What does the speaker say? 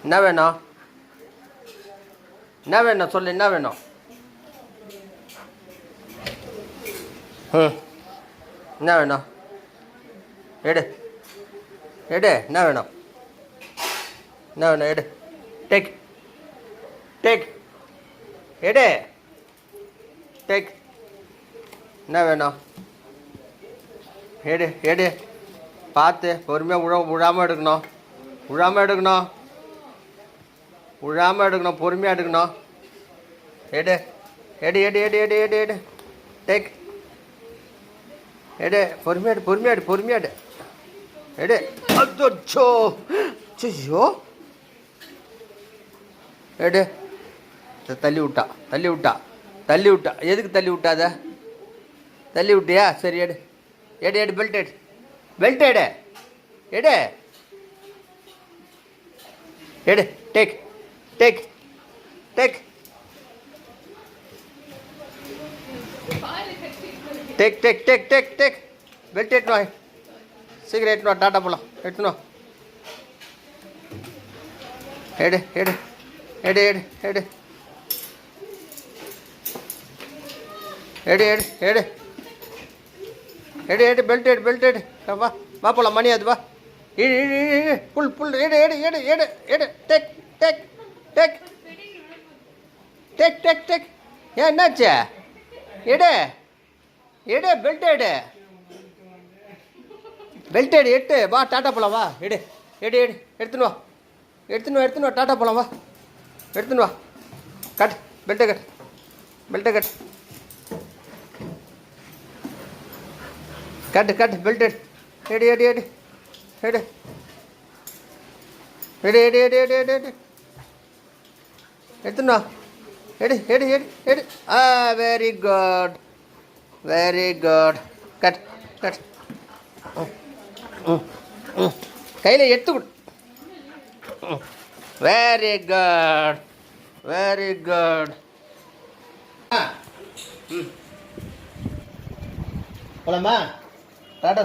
என்ன வேணும்? என்ன வேணும் சொல்லு, என்ன வேணும்? என்ன வேணும்? எடு எடு, என்ன வேணும்? என்ன வேணும்? எடு, டேக் டேக், எடு டேக். என்ன வேணும்? எடு எடு, பார்த்து பொறுமையாக விழாமல் எடுக்கணும், விழாமல் எடுக்கணும், விழாமல் எடுக்கணும், பொறுமையாக எடுக்கணும். எடு எடு எடு எடு எடு எடு எடு, டேக் எடு, பொறுமையாடு பொறுமையாடு பொறுமையாடு, எடு. அச்சோ ஐயோ, எடு. தள்ளி விட்டா தள்ளி விட்டா தள்ளி விட்டா, எதுக்கு தள்ளி விட்டாத? தள்ளி விட்டியா? சரி எடு எடு எடு, பெல்ட் எடு, பெல்ட் எடு, எடு எடு, take take take take take take take take, belt எட்டுனு வா, சீக்கிரம் எட்டுனு வா, டாட்டா போகலாம், எட்டுனு வா. எடு எடு எடு எடு எடு எடு எடு எடு எடு எடு, பெல்ட் எடு, பெல்ட் எடு, வா வா போகலாம், மணி அது, வா. இடு இடு இடு, புல் புல், எடு எடு எடு எடு எடு, take take take take take take. ஏன் என்னாச்சு? எடு எடு, பெல்ட் எடு, பெல்ட் எடு, எட்டு வா, டாட்டா போகலாம், வா. எடு எடு எடு, எடுத்துன்னு வா, எடுத்துன்னு வா, எடுத்துன்னு வா, டாட்டா போகலாம், வா. எடுத்துன்னு வா, கட், பெல்ட்டை கட், பெல்ட்டை கட், கட்டு கட்டு, பெல்ட் எடு, எடு எடு எடு எடு எடு எடு எடு எடு எடு எடு, எடுத்துன்னு வா, எடு எடு எடு எடு. Very good, very good. Cut cut, கையில் எடுத்து கொடு. Very good, very good. போலாமா? டாட்டா.